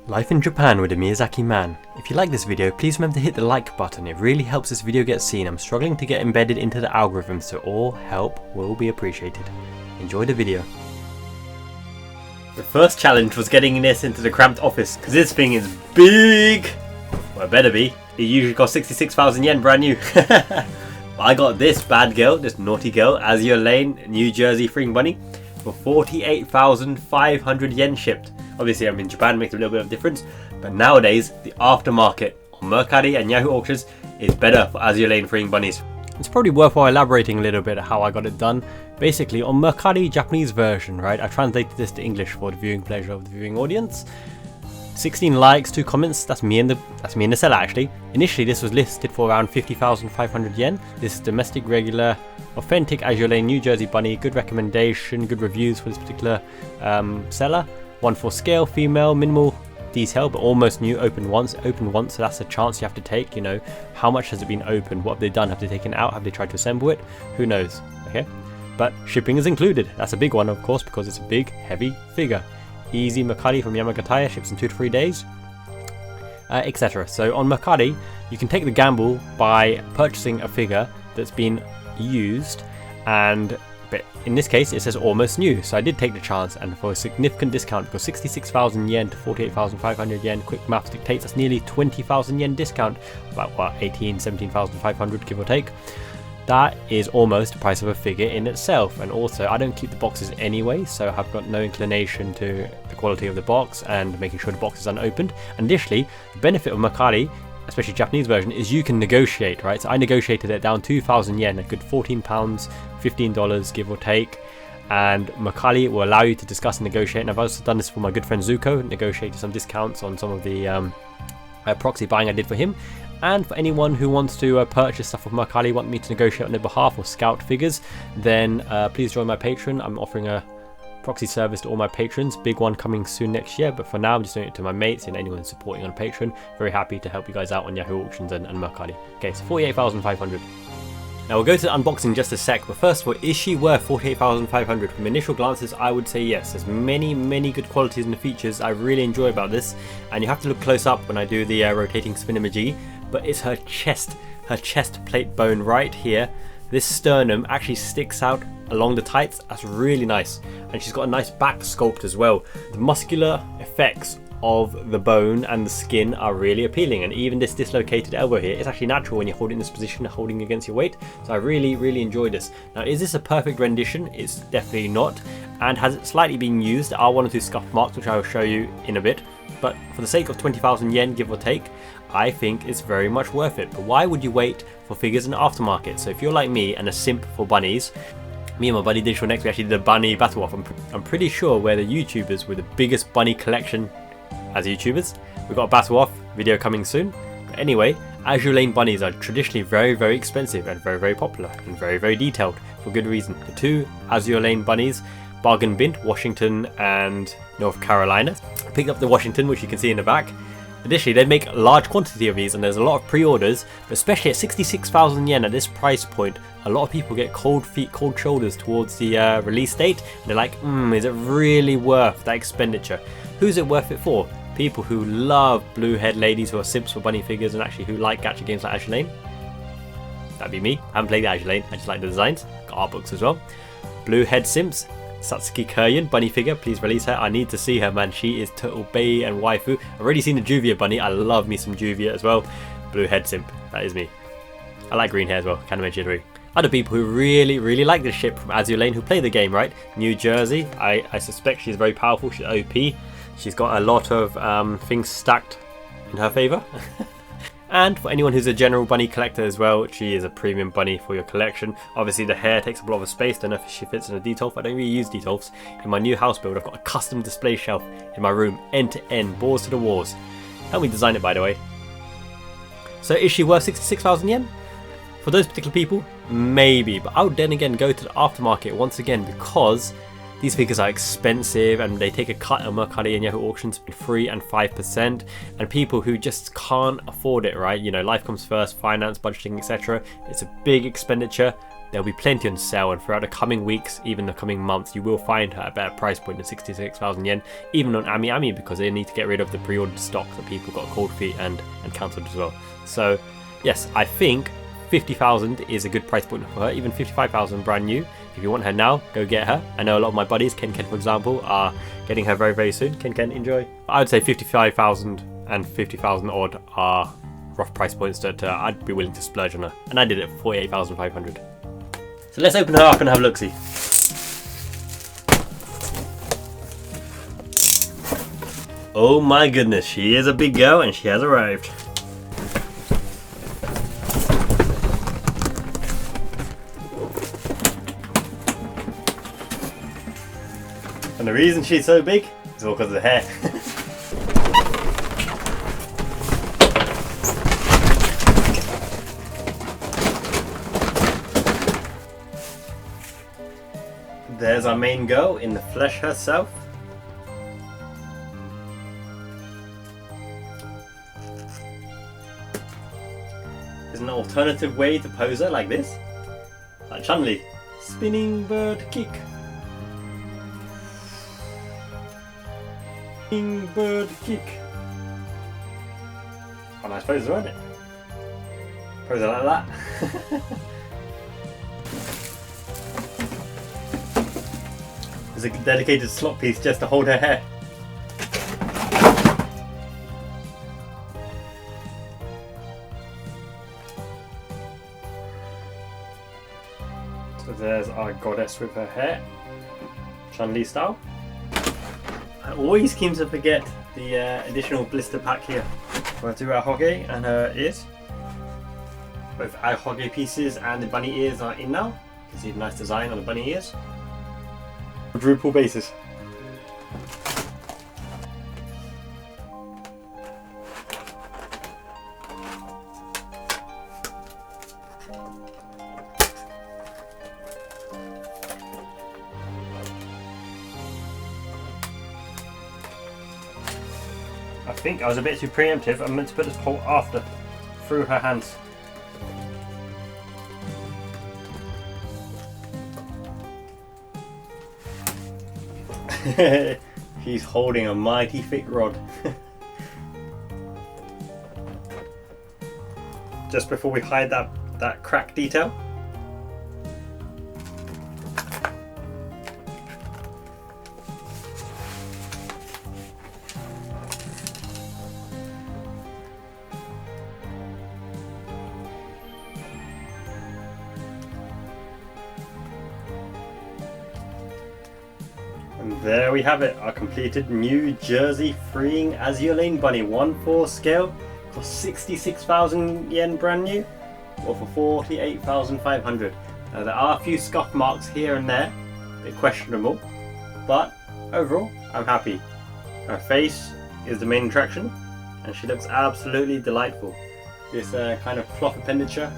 Life in Japan with a Miyazaki man. If you like this video, please remember to hit the like button. It really helps this video get seen. I'm struggling to get embedded into the algorithm, so all help will be appreciated. Enjoy the video. The first challenge was getting this into the cramped office, because this thing is big. Well, it better be. It usually costs 66,000 yen brand new. I got this bad girl, this naughty girl, Azur Lane, New Jersey FREEing Bunny, for 48,500 yen shipped. Obviously, I'm in Japan, makes a little bit of difference, but nowadays the aftermarket on Mercari and Yahoo Auctions is better for Azur Lane FREEing Bunnies. It's probably worthwhile elaborating a little bit how I got it done. Basically, on Mercari Japanese version, right? I translated this to English for the viewing pleasure of the viewing audience. 16 likes, 2 comments. That's me and the seller actually. Initially, this was listed for around 50,500 yen. This is domestic, regular, authentic Azur Lane New Jersey Bunny. Good recommendation, good reviews for this particular seller. 1/4 scale, female, minimal detail, but almost new. Opened once, so that's a chance you have to take. You know, how much has it been opened? What have they done? Have they taken it out? Have they tried to assemble it? Who knows? Okay, but shipping is included. That's a big one, of course, because it's a big, heavy figure. Easy Mercari from Yamagata, ships in 2 to 3 days, etc. So on Mercari, you can take the gamble by purchasing a figure that's been used, but in this case it says almost new. So I did take the chance, and for a significant discount, because 66,000 yen to 48,500 yen, quick maths dictates that's nearly 20,000 yen discount, about what, 17,500 give or take. That is almost the price of a figure in itself. And also, I don't keep the boxes anyway, so I've got no inclination to the quality of the box and making sure the box is unopened. And additionally, the benefit of Mercari, especially Japanese version, is you can negotiate, right? So I negotiated it down 2,000 yen, a good £14, $15 give or take. And Mercari will allow you to discuss and negotiate. And I've also done this for my good friend Zuko, negotiated some discounts on some of the proxy buying I did for him. And for anyone who wants to purchase stuff off Mercari, want me to negotiate on their behalf or scout figures, then please join my Patreon. I'm offering a proxy service to all my patrons, big one coming soon next year, but for now I'm just doing it to my mates and anyone supporting on Patreon. Very happy to help you guys out on Yahoo Auctions and Mercari. Okay, so 48,500. Now we'll go to the unboxing in just a sec, but first of all, is she worth 48,500? From initial glances, I would say yes. There's many good qualities and features I really enjoy about this, and you have to look close up when I do the rotating spin-emoji, but it's her chest plate bone right here. This sternum actually sticks out along the tights. That's really nice, and she's got a nice back sculpt as well. The muscular effects of the bone and the skin are really appealing, and even this dislocated elbow here is actually natural when you're holding this position, holding against your weight. So I really enjoy this. Now, is this a perfect rendition? It's definitely not, and has it slightly been used? There are 1 or 2 scuff marks, which I will show you in a bit, but for the sake of 20,000 yen give or take, I think it's very much worth it. But why would you wait for figures in the aftermarket? So if you're like me and a simp for bunnies, me and my buddy Digital Next, we actually did a bunny battle off. I'm pretty sure we're the YouTubers with the biggest bunny collection as YouTubers. We've got a battle off video coming soon. But anyway, Azur Lane bunnies are traditionally very expensive and very popular and very detailed for good reason. The 2 Azur Lane bunnies, bargain bin, Washington and North Carolina. I picked up the Washington, which you can see in the back. Additionally, they make a large quantity of these, and there's a lot of pre-orders, but especially at 66,000 yen at this price point, a lot of people get cold feet, cold shoulders towards the release date, and they're like, is it really worth that expenditure? Who's it worth it for? People who love blue head ladies who are simps for bunny figures and actually who like gacha games like Azur Lane. That'd be me. I haven't played the Azur Lane, I just like the designs. Got art books as well. Blue head simps. Satsuki Kuryan bunny figure, please release her. I need to see her, man. She is total bae and waifu. I've already seen the Juvia bunny. I love me some Juvia as well. Blue head simp, that is me. I like green hair as well, kind of mentioned. Other people who really like this ship from Azur Lane who play the game, right? New Jersey, I suspect she's very powerful. She's OP. She's got a lot of things stacked in her favor. And for anyone who's a general bunny collector as well, she is a premium bunny for your collection. Obviously the hair takes up a lot of space. Don't know if she fits in a detolf. I don't really use detolfs. In my new house build, I've got a custom display shelf in my room, end to end, balls to the walls. Help me design it, by the way. So is she worth 66,000 yen? For those particular people, maybe. But I would then again go to the aftermarket once again, because these figures are expensive and they take a cut on Mercari and Yahoo Auctions between 3 and 5%, and people who just can't afford it, right? You know, life comes first, finance, budgeting, etc. It's a big expenditure. there'll be plenty on sale, and throughout the coming weeks, even the coming months, you will find her at a better price point than 66,000 yen, even on Ami, because they need to get rid of the pre-ordered stock that people got cold feet and cancelled as well. So yes, I think 50,000 is a good price point for her, even 55,000 brand new. If you want her now, go get her. I know a lot of my buddies, Ken for example, are getting her very soon. Ken, enjoy. I would say 55,000 and 50,000 odd are rough price points that I'd be willing to splurge on her, and I did it for 48,500. So let's open her up and have a look-see. Oh my goodness, she is a big girl and she has arrived. And the reason she's so big is all because of the hair. There's our main girl in the flesh herself. There's an alternative way to pose her like this. Like Chun-Li. Spinning bird kick. Spinning bird kick. Oh, nice pose, isn't it? Pose her like that. There's a dedicated slot piece just to hold her hair. So there's our goddess with her hair, Chun-Li style. I always seem to forget the additional blister pack here for her ahoge and her ears. Both ahoge pieces and the bunny ears are in now. You can see the nice design on the bunny ears. Quadruple bases. I think I was a bit too preemptive. I'm meant to put this pole after, through her hands. She's holding a mighty thick rod. Just before we hide that crack detail. And there we have it, our completed new Jersey FREEing Azur Lane bunny, 1/4 scale, for 66,000 yen brand new, or for 48,500. Now there are a few scuff marks here and there, a bit questionable, but overall I'm happy. Her face is the main attraction, and she looks absolutely delightful. This kind of cloth appendature,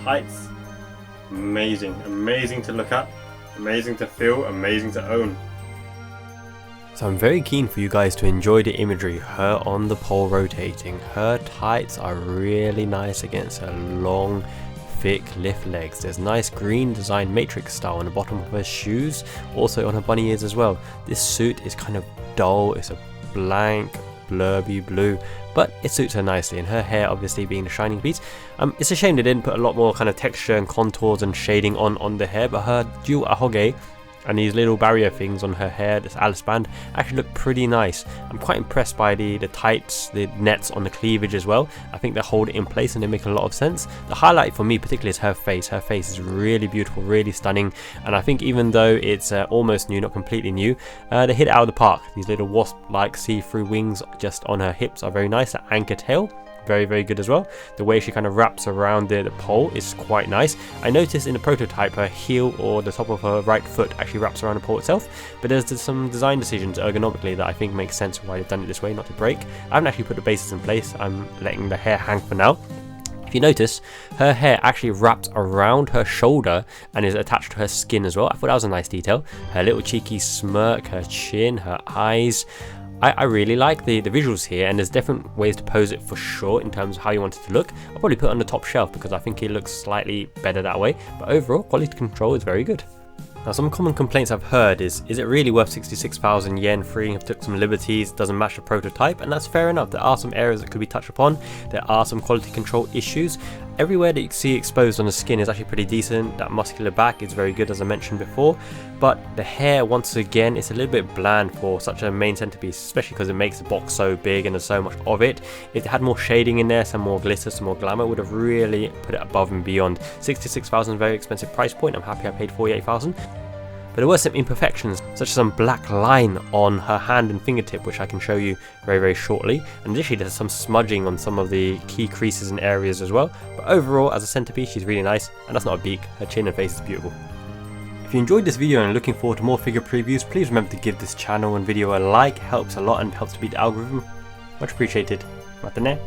tights, amazing, amazing to look at, amazing to feel, amazing to own. So I'm very keen for you guys to enjoy the imagery, her on the pole rotating. Her tights are really nice against her long, thick lift legs. There's nice green design matrix style on the bottom of her shoes, also on her bunny ears as well. This suit is kind of dull, it's a blank, blurby blue, but it suits her nicely, and her hair obviously being the shining piece. It's a shame they didn't put a lot more kind of texture and contours and shading on the hair, but her dual ahoge and these little barrier things on her hair, this Alice band, actually look pretty nice. I'm quite impressed by the tights, the nets on the cleavage as well. I think they hold it in place and they make a lot of sense. The highlight for me particularly is her face. Her face is really beautiful, really stunning, and I think even though it's almost new, not completely new, they hit it out of the park. These little wasp-like see-through wings just on her hips are very nice. That anchor tail, very good as well. The way she kind of wraps around the pole is quite nice. I noticed in the prototype her heel or the top of her right foot actually wraps around the pole itself, but there's some design decisions ergonomically that I think make sense why they've done it this way, not to break. I haven't actually put the bases in place, I'm letting the hair hang for now. If you notice, her hair actually wraps around her shoulder and is attached to her skin as well. I thought that was a nice detail. Her little cheeky smirk, her chin, her eyes, I really like the visuals here, and there's different ways to pose it for sure in terms of how you want it to look. I'll probably put it on the top shelf because I think it looks slightly better that way, but overall quality control is very good. Now, some common complaints I've heard is it really worth 66,000 yen? FREEing have took some liberties, doesn't match the prototype, and that's fair enough. There are some areas that could be touched upon, there are some quality control issues. Everywhere that you see exposed on the skin is actually pretty decent. That muscular back is very good, as I mentioned before, but the hair, once again, it's a little bit bland for such a main centerpiece, especially because it makes the box so big and there's so much of it. If they had more shading in there, some more glitter, some more glamour, would have really put it above and beyond. 66,000 very expensive price point. I'm happy I paid 48,000. But there were some imperfections, such as some black line on her hand and fingertip, which I can show you very shortly. And additionally, there's some smudging on some of the key creases and areas as well. But overall, as a centerpiece, she's really nice, and that's not a beak. Her chin and face is beautiful. If you enjoyed this video and are looking forward to more figure previews, please remember to give this channel and video a like. Helps a lot and helps to beat the algorithm. Much appreciated. Matane.